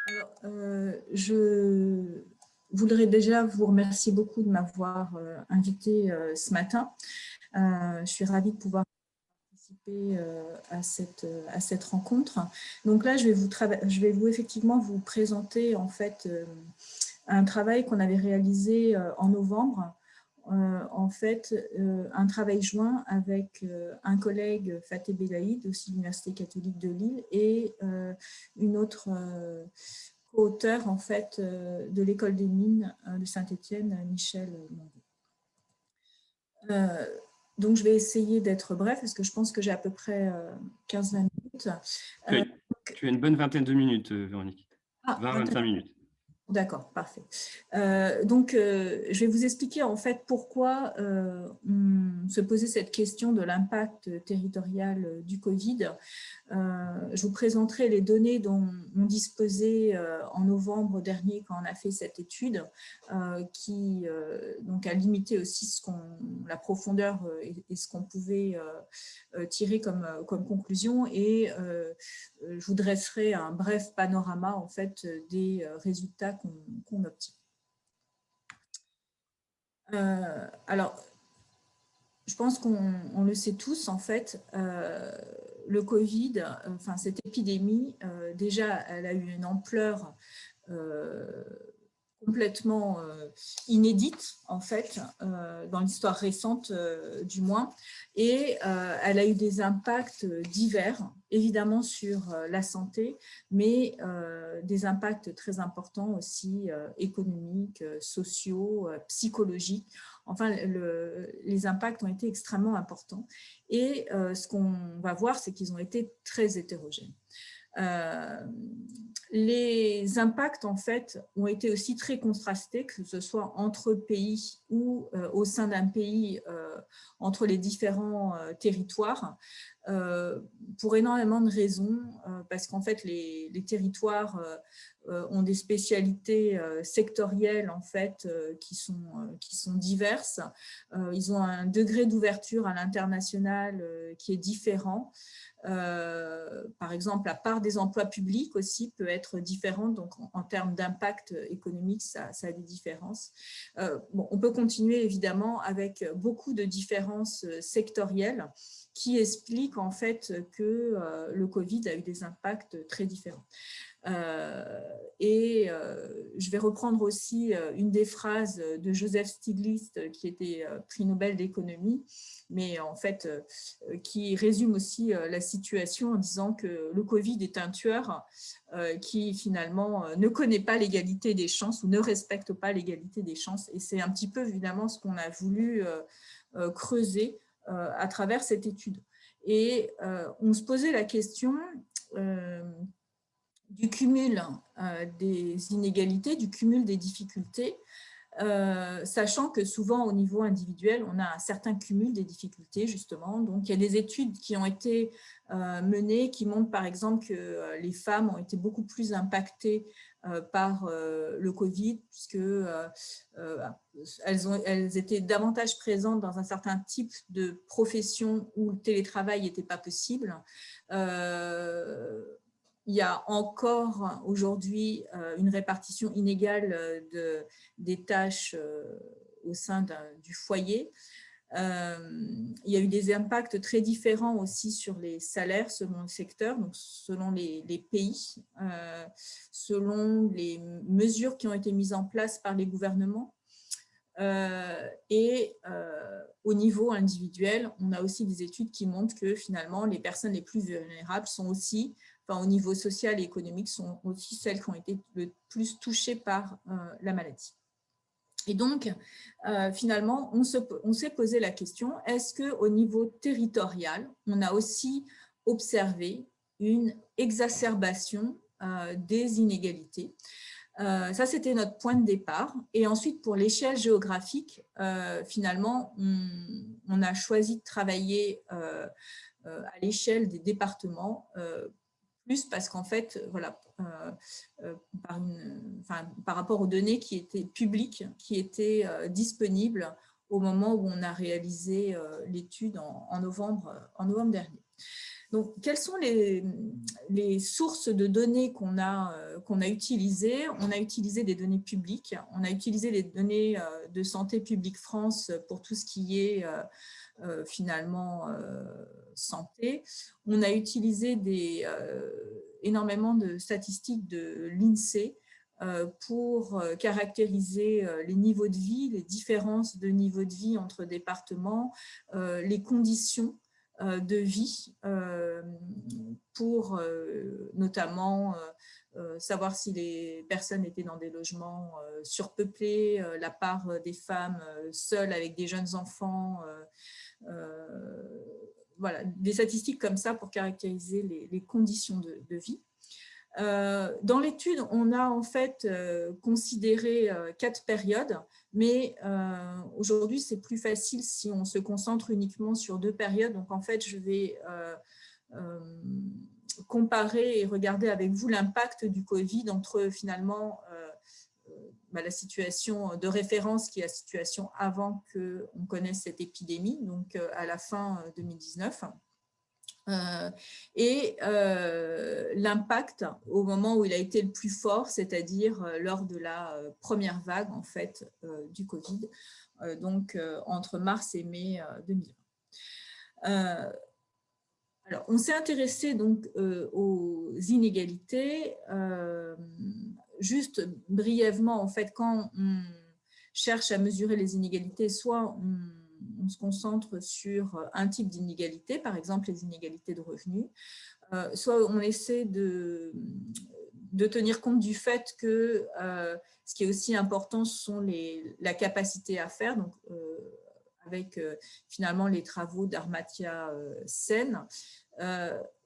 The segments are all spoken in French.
Alors, je voudrais déjà vous remercier beaucoup de m'avoir invité ce matin. Je suis ravie de pouvoir participer à cette rencontre. Donc là, je vais effectivement vous présenter en fait un travail qu'on avait réalisé en novembre. Un travail joint avec un collègue, Fateh Belaïd, aussi de l'Université catholique de Lille, et une autre co-auteur en fait, de l'école des mines de Saint-Étienne, Michel Mongo. Donc, je vais essayer d'être bref parce que je pense que j'ai à peu près 15-20 minutes. Tu as une bonne vingtaine de minutes, Véronique. 20-25 minutes. D'accord, parfait. Je vais vous expliquer en fait pourquoi on se posait cette question de l'impact territorial du Covid. Je vous présenterai les données dont on disposait en novembre dernier quand on a fait cette étude, qui donc a limité aussi la profondeur et ce qu'on pouvait tirer comme conclusion. Et je vous dresserai un bref panorama en fait des résultats qu'on obtient. Alors, je pense qu'on le sait tous, en fait, le Covid, enfin cette épidémie, déjà, elle a eu une ampleur complètement inédite, en fait, dans l'histoire récente, du moins. Et elle a eu des impacts divers, évidemment sur la santé, mais des impacts très importants aussi économiques, sociaux, psychologiques. Enfin, les impacts ont été extrêmement importants. Et ce qu'on va voir, c'est qu'ils ont été très hétérogènes. Les impacts, en fait, ont été aussi très contrastés, que ce soit entre pays ou au sein d'un pays, entre les différents territoires, pour énormément de raisons, parce qu'en fait, les territoires ont des spécialités sectorielles, en fait, qui sont diverses. Ils ont un degré d'ouverture à l'international qui est différent. Par exemple, la part des emplois publics aussi peut être différente, donc en termes d'impact économique, ça a des différences. On peut continuer évidemment avec beaucoup de différences sectorielles qui expliquent en fait que le Covid a eu des impacts très différents. Je vais reprendre aussi une des phrases de Joseph Stiglitz, qui était prix Nobel d'économie, mais en fait qui résume aussi la situation en disant que le Covid est un tueur qui finalement ne connaît pas l'égalité des chances ou ne respecte pas l'égalité des chances. Et c'est un petit peu évidemment ce qu'on a voulu creuser à travers cette étude. Et on se posait la question du cumul des inégalités, du cumul des difficultés, sachant que souvent au niveau individuel, on a un certain cumul des difficultés justement. Donc il y a des études qui ont été menées qui montrent par exemple que les femmes ont été beaucoup plus impactées par le Covid, puisque elles étaient davantage présentes dans un certain type de profession où le télétravail n'était pas possible. Il y a encore aujourd'hui une répartition inégale des tâches au sein du foyer. Il y a eu des impacts très différents aussi sur les salaires selon le secteur, donc selon les pays, selon les mesures qui ont été mises en place par les gouvernements. Au niveau individuel, on a aussi des études qui montrent que finalement, les personnes les plus vulnérables sont aussi, au niveau social et économique, sont aussi celles qui ont été le plus touchées par la maladie. Et donc, finalement, on s'est posé la question, est-ce qu'au niveau territorial, on a aussi observé une exacerbation des inégalités? Ça, c'était notre point de départ. Et ensuite, pour l'échelle géographique, finalement, on a choisi de travailler à l'échelle des départements, plus parce qu'en fait, voilà, par rapport aux données qui étaient publiques, qui étaient disponibles au moment où on a réalisé l'étude en novembre dernier. Donc, quelles sont les sources de données qu'on a utilisées? On a utilisé des données publiques, on a utilisé les données de Santé publique France pour tout ce qui est finalement santé. On a utilisé énormément de statistiques de l'INSEE pour caractériser les niveaux de vie, les différences de niveau de vie entre départements, les conditions de vie pour notamment savoir si les personnes étaient dans des logements surpeuplés, la part des femmes seules avec des jeunes enfants, voilà, des statistiques comme ça pour caractériser les conditions de vie. Dans l'étude, on a en fait considéré 4 périodes, mais aujourd'hui, c'est plus facile si on se concentre uniquement sur 2 périodes. Donc, en fait, je vais comparer et regarder avec vous l'impact du Covid entre finalement la situation de référence qui est la situation avant qu'on connaisse cette épidémie, donc à la fin 2019. Et l'impact au moment où il a été le plus fort, c'est-à-dire lors de la première vague en fait, du Covid, donc entre mars et mai 2020. Alors, on s'est intéressé donc aux inégalités. Juste brièvement, en fait, quand on cherche à mesurer les inégalités, soit on se concentre sur un type d'inégalité, par exemple les inégalités de revenus, soit on essaie de tenir compte du fait que ce qui est aussi important, ce sont la capacité à faire, donc avec finalement les travaux d'Amartya Sen.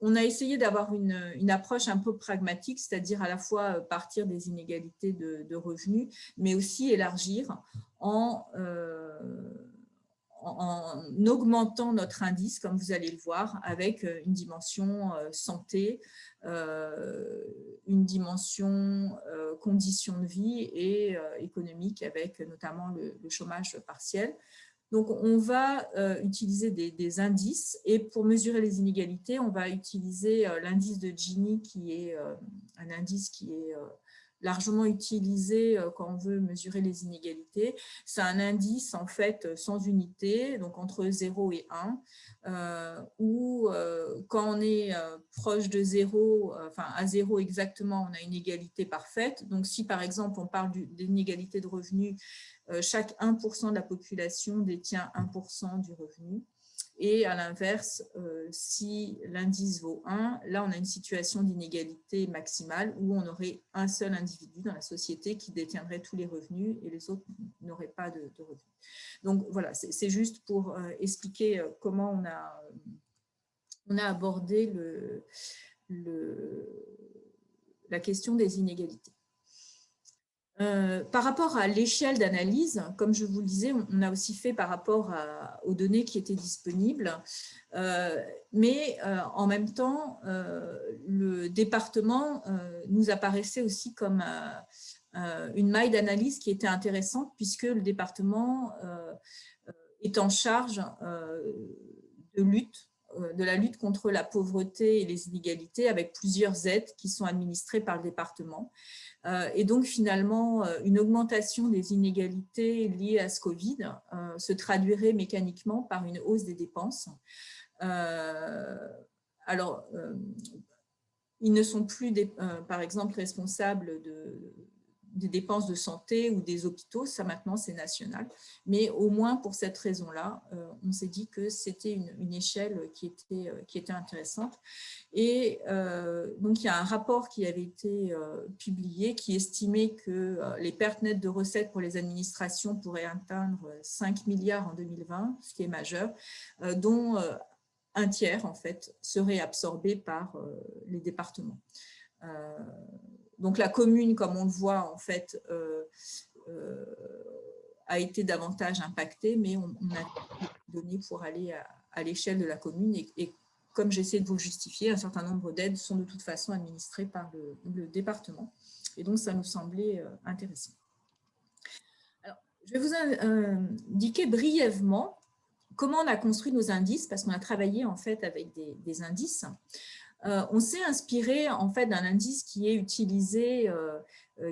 On a essayé d'avoir une approche un peu pragmatique, c'est-à-dire à la fois partir des inégalités de revenus, mais aussi élargir en augmentant notre indice, comme vous allez le voir, avec une dimension santé, une dimension conditions de vie et économique, avec notamment le chômage partiel. Donc, on va utiliser des indices et pour mesurer les inégalités, on va utiliser l'indice de Gini qui est un indice qui est largement utilisé quand on veut mesurer les inégalités. C'est un indice en fait sans unité, donc entre 0 et 1, où quand on est proche de 0, enfin à 0 exactement, on a une égalité parfaite. Donc, si par exemple on parle d'inégalité de revenus, chaque 1% de la population détient 1% du revenu. Et à l'inverse, si l'indice vaut 1, là, on a une situation d'inégalité maximale où on aurait un seul individu dans la société qui détiendrait tous les revenus et les autres n'auraient pas de revenus. Donc, voilà, c'est juste pour expliquer comment on a abordé la question des inégalités. Par rapport à l'échelle d'analyse, comme je vous le disais, on a aussi fait par rapport aux données qui étaient disponibles, mais en même temps, le département nous apparaissait aussi comme une maille d'analyse qui était intéressante puisque le département est en charge de la lutte contre la pauvreté et les inégalités avec plusieurs aides qui sont administrées par le département. Et donc, finalement, une augmentation des inégalités liées à ce Covid se traduirait mécaniquement par une hausse des dépenses. Alors, ils ne sont plus, par exemple, responsables des dépenses de santé ou des hôpitaux, ça maintenant c'est national, mais au moins pour cette raison-là, on s'est dit que c'était une échelle qui était intéressante. Et donc il y a un rapport qui avait été publié qui estimait que les pertes nettes de recettes pour les administrations pourraient atteindre 5 milliards en 2020, ce qui est majeur, dont un tiers en fait serait absorbé par les départements. Donc, la commune, comme on le voit, en fait, a été davantage impactée, mais on a donné pour aller à l'échelle de la commune. Et comme j'essaie de vous le justifier, un certain nombre d'aides sont de toute façon administrées par le département. Et donc, ça nous semblait intéressant. Alors, je vais vous indiquer brièvement comment on a construit nos indices? Parce qu'on a travaillé en fait avec des indices. On s'est inspiré en fait d'un indice qui est utilisé,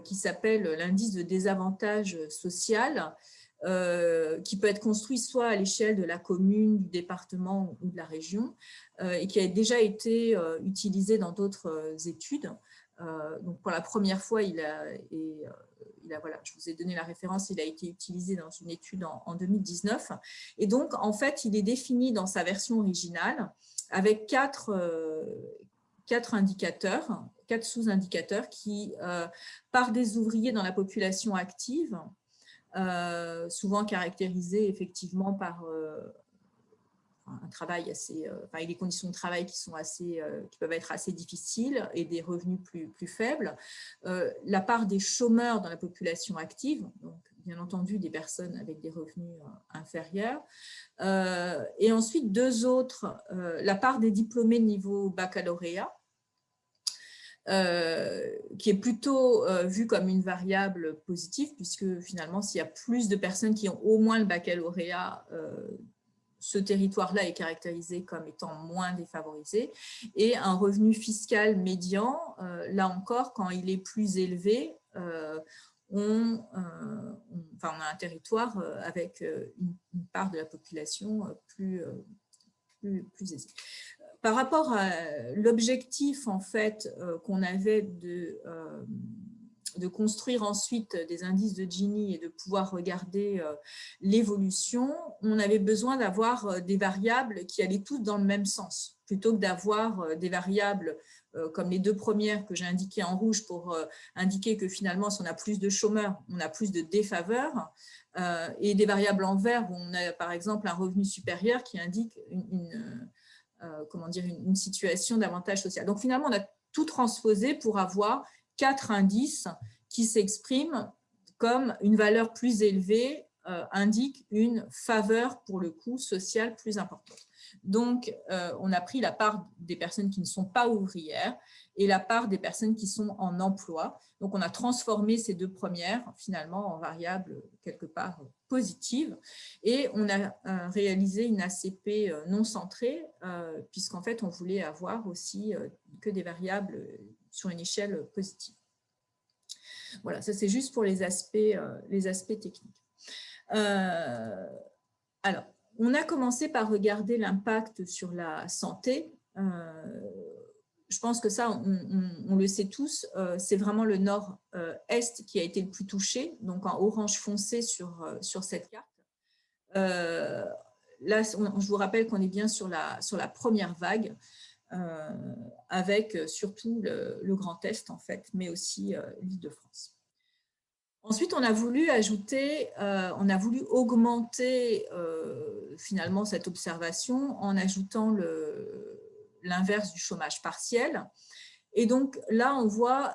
qui s'appelle l'indice de désavantage social, qui peut être construit soit à l'échelle de la commune, du département ou de la région, et qui a déjà été utilisé dans d'autres études. Donc pour la première fois, voilà, je vous ai donné la référence, il a été utilisé dans une étude en 2019. Et donc, en fait, il est défini dans sa version originale avec quatre indicateurs, 4 sous-indicateurs qui, par des ouvriers dans la population active, souvent caractérisés effectivement par un travail assez, des conditions de travail qui peuvent être assez difficiles et des revenus plus faibles. La part des chômeurs dans la population active, donc bien entendu des personnes avec des revenus inférieurs. Et ensuite, 2 autres, la part des diplômés de niveau baccalauréat, qui est plutôt vue comme une variable positive, puisque finalement, s'il y a plus de personnes qui ont au moins le baccalauréat, ce territoire-là est caractérisé comme étant moins défavorisé, et un revenu fiscal médian, là encore, quand il est plus élevé, on a un territoire avec une part de la population plus aisée. Par rapport à l'objectif en fait qu'on avait de construire ensuite des indices de Gini et de pouvoir regarder l'évolution, on avait besoin d'avoir des variables qui allaient toutes dans le même sens, plutôt que d'avoir des variables comme les 2 premières que j'ai indiquées en rouge pour indiquer que finalement, si on a plus de chômeurs, on a plus de défaveurs, et des variables en vert où on a par exemple un revenu supérieur qui indique une situation d'avantage social. Donc finalement, on a tout transposé pour avoir 4 indices qui s'expriment comme une valeur plus élevée indique une faveur pour le coût social plus importante. Donc, on a pris la part des personnes qui ne sont pas ouvrières et la part des personnes qui sont en emploi. Donc, on a transformé ces 2 premières finalement en variables quelque part positives et on a réalisé une ACP non centrée puisqu'en fait, on voulait avoir aussi que des variables sur une échelle positive. Voilà, ça c'est juste pour les aspects techniques. Alors, on a commencé par regarder l'impact sur la santé. Je pense que ça, on le sait tous, c'est vraiment le nord-est qui a été le plus touché, donc en orange foncé sur cette carte. Là, je vous rappelle qu'on est bien sur la première vague, avec surtout le Grand Est, en fait, mais aussi l'Île-de-France. Ensuite, on a voulu augmenter finalement cette observation en ajoutant l'inverse du chômage partiel. Et donc là, on voit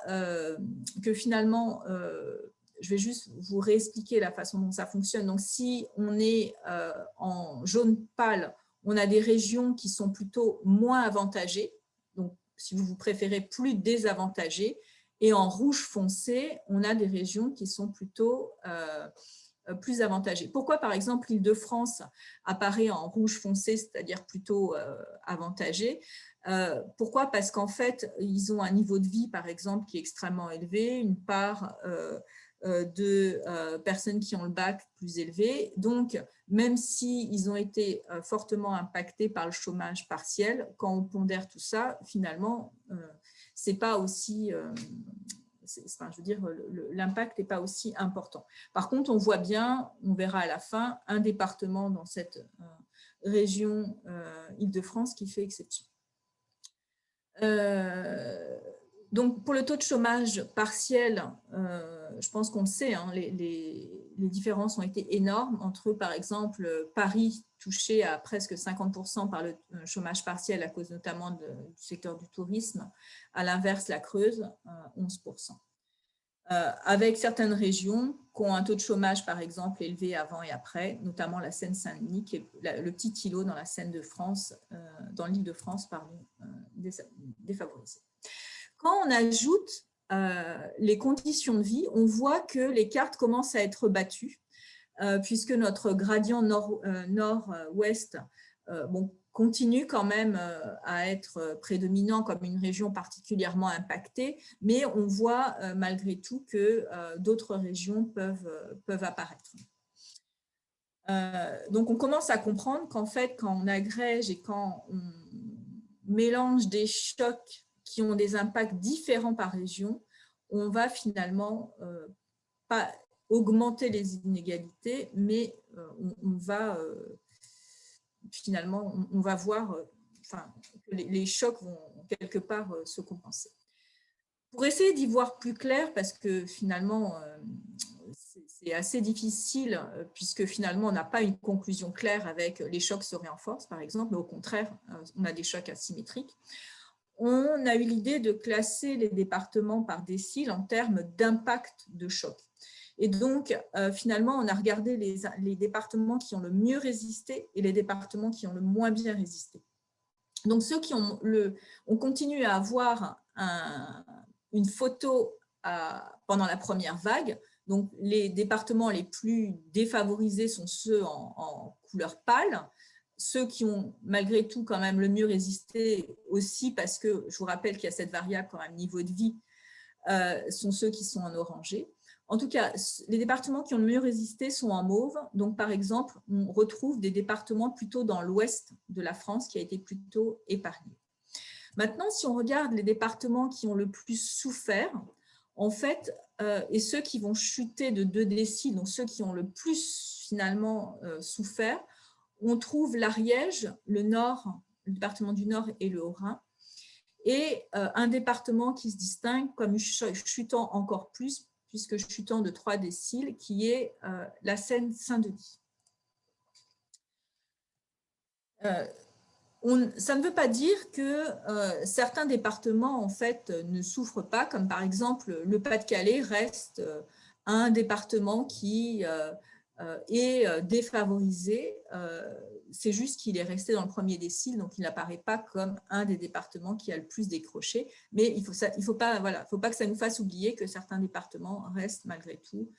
que finalement, je vais juste vous réexpliquer la façon dont ça fonctionne. Donc, si on est en jaune pâle, on a des régions qui sont plutôt moins avantagées. Donc, si vous préférez, plus désavantagées. Et en rouge foncé, on a des régions qui sont plutôt plus avantagées. Pourquoi, par exemple, l'Île-de-France apparaît en rouge foncé, c'est-à-dire plutôt avantagée? Pourquoi? Parce qu'en fait, ils ont un niveau de vie, par exemple, qui est extrêmement élevé, une part de personnes qui ont le bac plus élevé. Donc, même s'ils ont été fortement impactés par le chômage partiel, quand on pondère tout ça, finalement, c'est pas aussi, l'impact n'est pas aussi important. Par contre, on voit bien, on verra à la fin, un département dans cette région Île-de-France qui fait exception. Donc, pour le taux de chômage partiel, je pense qu'on le sait, hein, les différences ont été énormes entre, par exemple, Paris touché à presque 50% par le chômage partiel à cause notamment du secteur du tourisme, à l'inverse, la Creuse, 11%. Avec certaines régions qui ont un taux de chômage, par exemple, élevé avant et après, notamment la Seine-Saint-Denis, qui est le petit îlot dans la Seine-de-France, dans l'Île-de-France, défavorisé. Quand on ajoute les conditions de vie, on voit que les cartes commencent à être battues. puisque notre gradient nord-ouest continue quand même à être prédominant comme une région particulièrement impactée, mais on voit malgré tout que d'autres régions peuvent apparaître. Donc, on commence à comprendre qu'en fait, quand on agrège et quand on mélange des chocs qui ont des impacts différents par région, on va finalement pas augmenter les inégalités, mais on va finalement, on va voir que les chocs vont quelque part se compenser. Pour essayer d'y voir plus clair, parce que finalement, c'est assez difficile, puisque finalement, on n'a pas une conclusion claire avec les chocs se renforcent, par exemple, mais au contraire, on a des chocs asymétriques. On a eu l'idée de classer les départements par décile en termes d'impact de choc. Et donc, finalement, on a regardé les départements qui ont le mieux résisté et les départements qui ont le moins bien résisté. Donc, ceux qui ont on continue à avoir une photo pendant la première vague. Donc, les départements les plus défavorisés sont ceux en couleur pâle. Ceux qui ont malgré tout quand même le mieux résisté aussi, parce que je vous rappelle qu'il y a cette variable quand même niveau de vie, sont ceux qui sont en orangé. En tout cas, les départements qui ont le mieux résisté sont en mauve. Donc, par exemple, on retrouve des départements plutôt dans l'ouest de la France qui a été plutôt épargné. Maintenant, si on regarde les départements qui ont le plus souffert, en fait, et ceux qui vont chuter de 2 déciles, donc ceux qui ont le plus finalement souffert, on trouve l'Ariège, le Nord, le département du Nord et le Haut-Rhin, et un département qui se distingue comme chutant encore plus, puisque chutant de 3 déciles, qui est la Seine-Saint-Denis. Ça ne veut pas dire que certains départements en fait, ne souffrent pas, comme par exemple le Pas-de-Calais reste un département qui est défavorisé. C'est juste qu'il est resté dans le premier décile, donc il n'apparaît pas comme un des départements qui a le plus décroché. Mais il ne faut pas que ça nous fasse oublier que certains départements restent malgré tout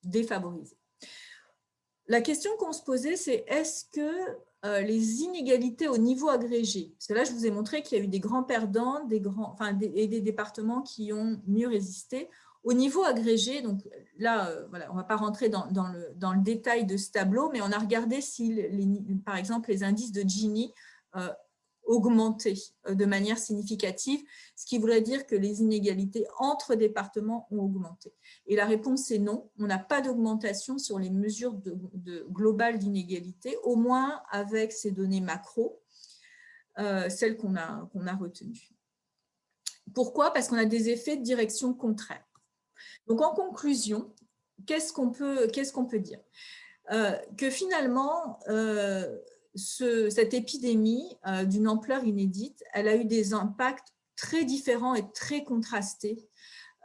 défavorisés. La question qu'on se posait, c'est est-ce que les inégalités au niveau agrégé, parce que là, je vous ai montré qu'il y a eu des grands perdants et des départements qui ont mieux résisté. Au niveau agrégé, donc là, voilà, on ne va pas rentrer dans le détail de ce tableau, mais on a regardé si, par exemple, les indices de Gini augmentaient de manière significative, ce qui voudrait dire que les inégalités entre départements ont augmenté. Et la réponse est non, on n'a pas d'augmentation sur les mesures globales d'inégalité, au moins avec ces données macro, celles qu'on a retenues. Pourquoi? Parce qu'on a des effets de direction contraire. Donc, en conclusion, qu'est-ce qu'on peut dire? Que finalement, cette épidémie d'une ampleur inédite, elle a eu des impacts très différents et très contrastés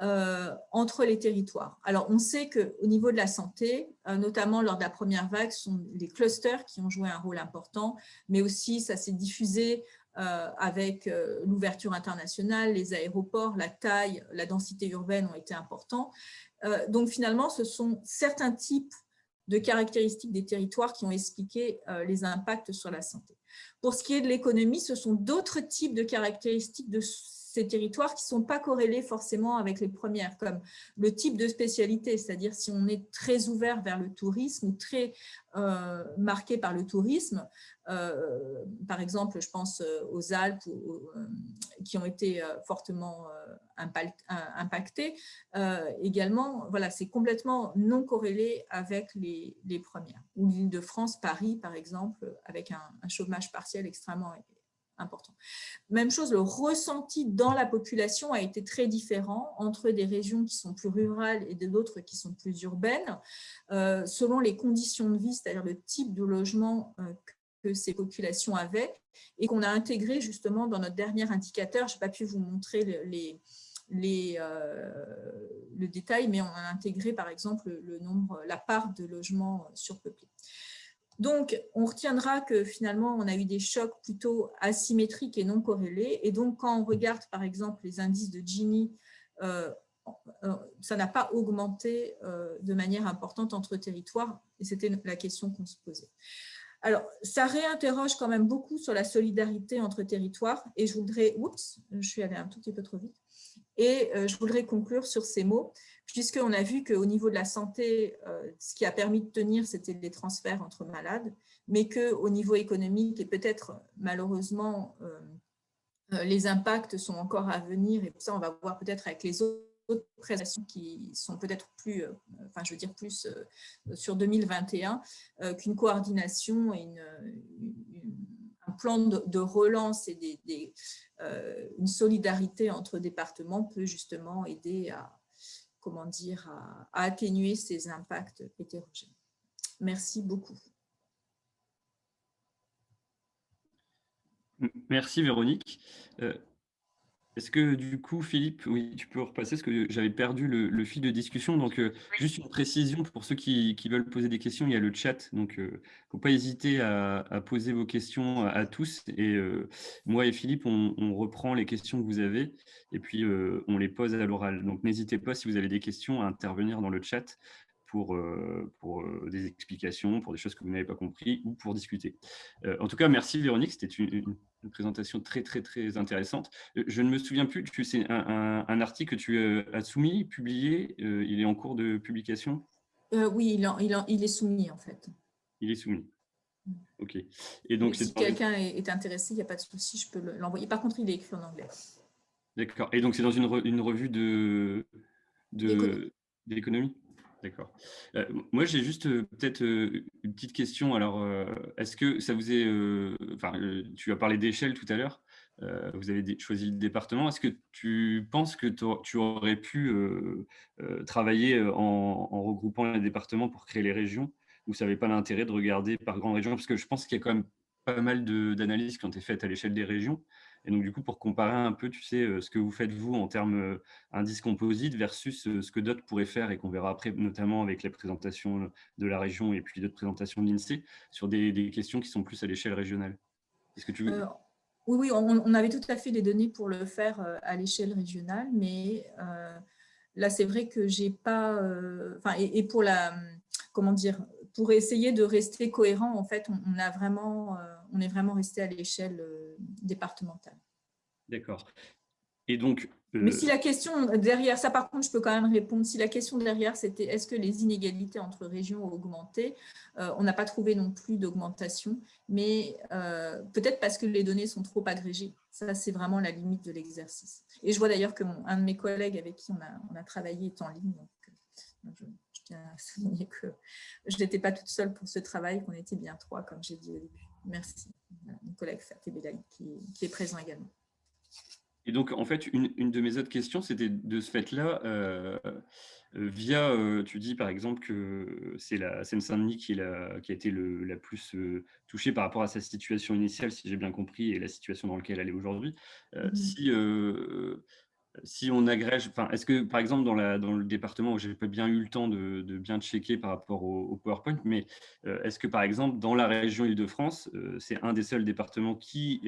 entre les territoires. Alors, on sait qu'au niveau de la santé, notamment lors de la première vague, ce sont les clusters qui ont joué un rôle important, mais aussi ça s'est diffusé avec l'ouverture internationale, les aéroports, la taille, la densité urbaine ont été importants. Donc, finalement, ce sont certains types de caractéristiques des territoires qui ont expliqué les impacts sur la santé. Pour ce qui est de l'économie, ce sont d'autres types de caractéristiques de ces territoires qui ne sont pas corrélés forcément avec les premières, comme le type de spécialité, c'est-à-dire si on est très ouvert vers le tourisme ou très marqué par le tourisme, par exemple, je pense aux Alpes qui ont été fortement impactées. Également, voilà, c'est complètement non corrélé avec les premières. Ou l'Île-de-France, Paris, par exemple, avec un chômage partiel extrêmement important. Même chose, le ressenti dans la population a été très différent entre des régions qui sont plus rurales et d'autres qui sont plus urbaines, selon les conditions de vie, c'est-à-dire le type de logement que ces populations avaient et qu'on a intégré justement dans notre dernier indicateur. Je n'ai pas pu vous montrer le détail, mais on a intégré par exemple la part de logements surpeuplés. Donc, on retiendra que finalement, on a eu des chocs plutôt asymétriques et non corrélés. Et donc, quand on regarde, par exemple, les indices de Gini ça n'a pas augmenté de manière importante entre territoires, et c'était la question qu'on se posait. Alors, ça réinterroge quand même beaucoup sur la solidarité entre territoires, et je voudrais, je suis allée un tout petit peu trop vite, et je voudrais conclure sur ces mots, puisqu'on a vu qu'au niveau de la santé, ce qui a permis de tenir, c'était les transferts entre malades, mais qu'au niveau économique, et peut-être malheureusement, les impacts sont encore à venir, et ça, on va voir peut-être avec les autres prestations qui sont peut-être plus, plus sur 2021, qu'une coordination et un plan de relance et une solidarité entre départements peut justement aider à atténuer ces impacts hétérogènes. Merci beaucoup. Merci Véronique. Est-ce que du coup, Philippe, oui, tu peux repasser parce que j'avais perdu le fil de discussion. Donc, juste une précision pour ceux qui veulent poser des questions, il y a le chat. Donc, il ne faut pas hésiter à poser vos questions à tous. Et moi et Philippe, on reprend les questions que vous avez et puis on les pose à l'oral. Donc, n'hésitez pas, si vous avez des questions, à intervenir dans le chat pour des explications, pour des choses que vous n'avez pas compris ou pour discuter. En tout cas, merci Véronique, c'était une présentation très, très, très intéressante. Je ne me souviens plus, c'est un article que tu as soumis, publié, il est en cours de publication? Oui, il est soumis en fait. Il est soumis. Ok. Et donc, si quelqu'un est intéressé, il n'y a pas de souci, je peux l'envoyer. Par contre, il est écrit en anglais. D'accord. Et donc, c'est dans une revue d'économie? D'accord. Moi, j'ai juste peut-être une petite question. Alors, est-ce que ça vous est... tu as parlé d'échelle tout à l'heure. Vous avez choisi le département. Est-ce que tu penses que tu aurais pu travailler en regroupant les départements pour créer les régions, ou ça n'avait pas l'intérêt de regarder par grande région? Parce que je pense qu'il y a quand même pas mal d'analyses qui ont été faites à l'échelle des régions. Et donc, du coup, pour comparer un peu, tu sais, ce que vous faites, vous, en termes indice composite versus ce que d'autres pourraient faire et qu'on verra après, notamment avec la présentation de la région et puis d'autres présentations de l'INSEE, sur des questions qui sont plus à l'échelle régionale. Est-ce que tu veux... Oui, on avait tout à fait les données pour le faire à l'échelle régionale, mais là, c'est vrai que j'ai pas... et pour pour essayer de rester cohérent, en fait, on est vraiment resté à l'échelle départementale. D'accord. Et donc... Mais si la question derrière, ça par contre, je peux quand même répondre, si la question derrière, c'était est-ce que les inégalités entre régions ont augmenté, on n'a pas trouvé non plus d'augmentation, mais peut-être parce que les données sont trop agrégées. Ça, c'est vraiment la limite de l'exercice. Et je vois d'ailleurs que un de mes collègues avec qui on a travaillé est en ligne, donc je tiens à souligner que je n'étais pas toute seule pour ce travail, qu'on était bien 3, comme j'ai dit au début. Merci. Mon collègue Faté Belaï qui est présent également. Et donc, en fait, une de mes autres questions, c'était de ce fait-là, tu dis par exemple que c'est la Seine-Saint-Denis qui a été la plus touchée par rapport à sa situation initiale, si j'ai bien compris, et la situation dans laquelle elle est aujourd'hui. Si on agrège, est-ce que, par exemple, dans le département où je n'ai pas bien eu le temps de bien checker par rapport au PowerPoint, mais est-ce que, par exemple, dans la région Île-de-France, c'est un des seuls départements qui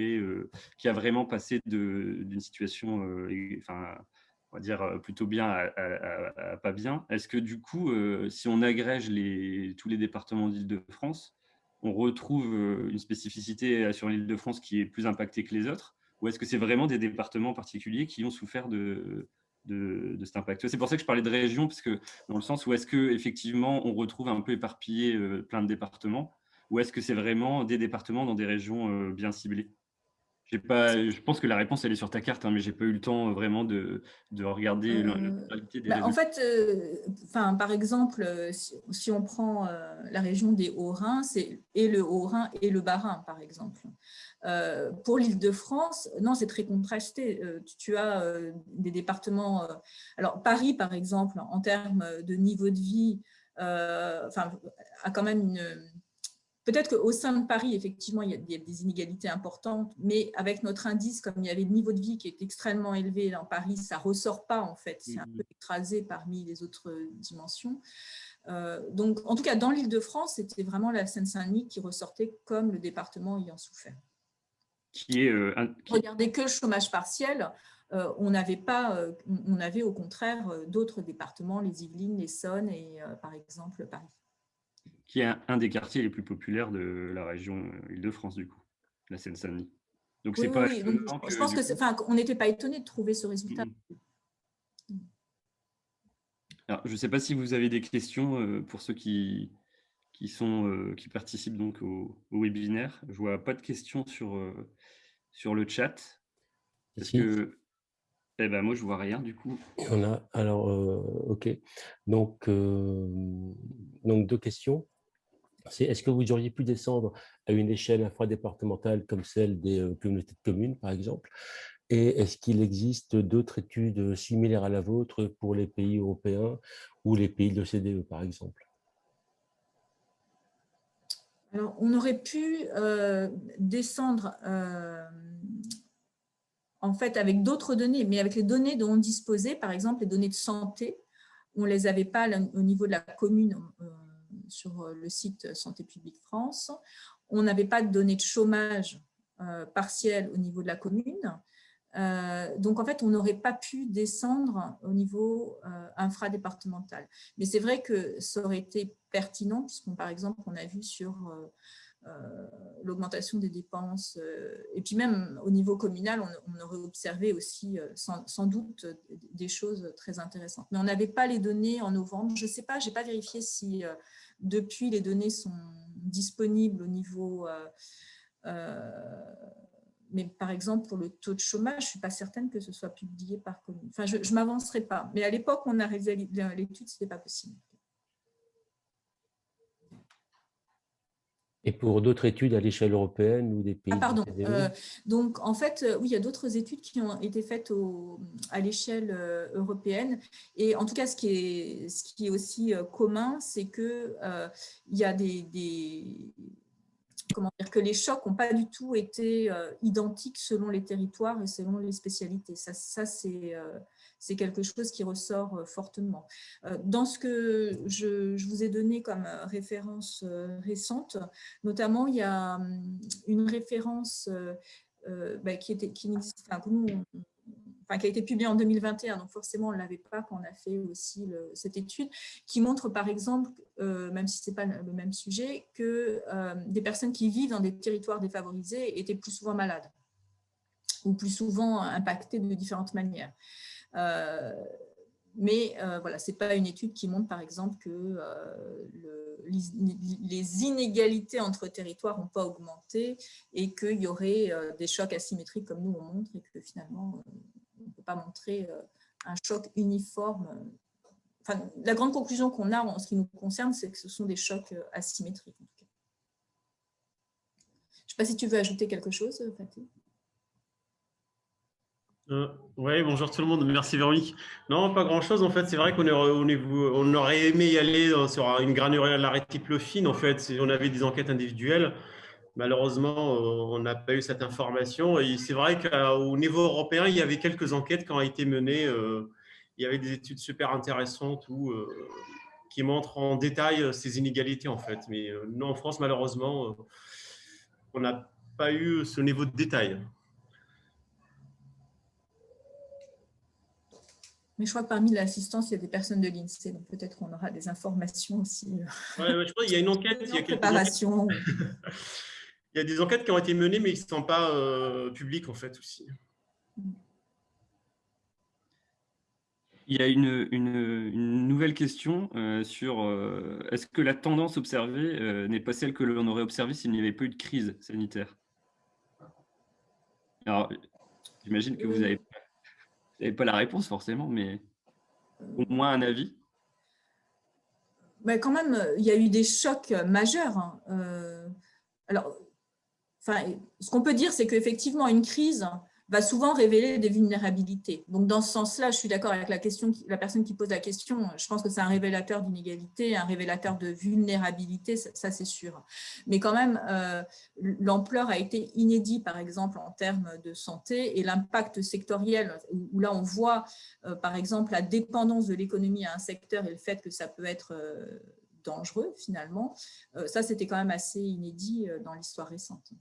a vraiment passé d'une situation, on va dire, plutôt bien à pas bien? Est-ce que, du coup, si on agrège tous les départements d'Île-de-France, on retrouve une spécificité sur l'Île-de-France qui est plus impactée que les autres? Ou est-ce que c'est vraiment des départements particuliers qui ont souffert de cet impact? C'est pour ça que je parlais de région, parce que dans le sens où est-ce qu'effectivement on retrouve un peu éparpillé plein de départements, ou est-ce que c'est vraiment des départements dans des régions bien ciblées? Je pense que la réponse elle est sur ta carte, hein, mais j'ai pas eu le temps vraiment de regarder l'intégralité des résultats. En fait, par exemple, si on prend la région des Hauts-Rhin, c'est et le Haut-Rhin et le Bas-Rhin, par exemple. Pour l'Île-de-France, non, c'est très contrasté. Tu as des départements... alors, Paris, par exemple, en termes de niveau de vie, a quand même une... Peut-être qu'au sein de Paris, effectivement, il y a des inégalités importantes, mais avec notre indice, comme il y avait le niveau de vie qui est extrêmement élevé dans Paris, ça ne ressort pas, en fait. C'est un peu écrasé parmi les autres dimensions. Donc, en tout cas, dans l'Île-de-France, c'était vraiment la Seine-Saint-Denis qui ressortait comme le département ayant souffert. Regardez que le chômage partiel. on avait au contraire d'autres départements, les Yvelines, l'Essonne et par exemple Paris. Qui est un des quartiers les plus populaires de la région Île-de-France, du coup, la Seine-Saint-Denis. Donc, Oui, c'est pas oui. Donc, étonnant je que, pense du que, coup… on n'était pas étonné de trouver ce résultat. Alors, je ne sais pas si vous avez des questions pour ceux qui participent donc au webinaire. Je vois pas de questions sur le chat. Est-ce Ici, que… Eh ben, moi, je vois rien, du coup. on a, alors, OK. Donc, deux questions. C'est, est-ce que vous auriez pu descendre à une échelle infradépartementale comme celle des communautés de communes, par exemple? Et est-ce qu'il existe d'autres études similaires à la vôtre pour les pays européens ou les pays de l'OCDE, par exemple? Alors, on aurait pu descendre en fait avec d'autres données, mais avec les données dont on disposait, par exemple les données de santé, on ne les avait pas au niveau de la commune sur le site Santé publique France. On n'avait pas de données de chômage partiel au niveau de la commune. Donc, en fait, on n'aurait pas pu descendre au niveau infradépartemental. Mais c'est vrai que ça aurait été pertinent, puisqu'on, par exemple, on a vu sur l'augmentation des dépenses, et puis même au niveau communal, on aurait observé aussi sans doute des choses très intéressantes. Mais on n'avait pas les données en novembre. Je ne sais pas, je n'ai pas vérifié si depuis les données sont disponibles au niveau… mais par exemple, pour le taux de chômage, je ne suis pas certaine que ce soit publié par commune. Enfin, je ne m'avancerai pas. Mais à l'époque, on a réalisé l'étude, ce n'était pas possible. Et pour d'autres études à l'échelle européenne ou des pays de Pardon. l'OCDE? Donc, en fait, oui, il y a d'autres études qui ont été faites à l'échelle européenne. Et en tout cas, ce qui est aussi commun, c'est qu'il y a comment dire, que les chocs n'ont pas du tout été identiques selon les territoires et selon les spécialités. Ça c'est quelque chose qui ressort fortement. Dans ce que je vous ai donné comme référence récente, notamment, il y a une référence qui a été publiée en 2021, donc forcément on ne l'avait pas quand on a fait aussi cette étude, qui montre par exemple, même si ce n'est pas le même sujet, que des personnes qui vivent dans des territoires défavorisés étaient plus souvent malades ou plus souvent impactées de différentes manières. Mais voilà, ce n'est pas une étude qui montre, par exemple, que les inégalités entre territoires n'ont pas augmenté et qu'il y aurait des chocs asymétriques comme nous on montre et que finalement, on ne peut pas montrer un choc uniforme. Enfin, la grande conclusion qu'on a en ce qui nous concerne, c'est que ce sont des chocs asymétriques. Je ne sais pas si tu veux ajouter quelque chose, Fatih. Oui, bonjour tout le monde. Merci Véronique. Non, pas grand-chose. En fait, c'est vrai on aurait aimé y aller sur une granularité plus fine. En fait, si on avait des enquêtes individuelles. Malheureusement, on n'a pas eu cette information. Et c'est vrai qu'au niveau européen, il y avait quelques enquêtes qui ont été menées. Il y avait des études super intéressantes qui montrent en détail ces inégalités, en fait. Mais nous, en France, malheureusement, on n'a pas eu ce niveau de détail. Mais je crois que parmi l'assistance, il y a des personnes de l'INSEE, donc peut-être qu'on aura des informations aussi. Ouais, je crois qu'il y a une enquête, il y a quelques préparation. Il y a des enquêtes qui ont été menées, mais qui ne sont pas publiques, en fait, aussi. Il y a une nouvelle question sur est-ce que la tendance observée n'est pas celle que l'on aurait observée s'il n'y avait pas eu de crise sanitaire? Alors, j'imagine que vous n'avez pas la réponse forcément, mais au moins un avis. Mais quand même, il y a eu des chocs majeurs. Alors, ce qu'on peut dire, c'est qu'effectivement, une crise va souvent révéler des vulnérabilités. Donc, dans ce sens-là, je suis d'accord avec la personne qui pose la question. Je pense que c'est un révélateur d'inégalité, un révélateur de vulnérabilité, ça c'est sûr. Mais quand même, l'ampleur a été inédite, par exemple, en termes de santé et l'impact sectoriel, où là, on voit, par exemple, la dépendance de l'économie à un secteur et le fait que ça peut être dangereux, finalement. Ça, c'était quand même assez inédit dans l'histoire récente.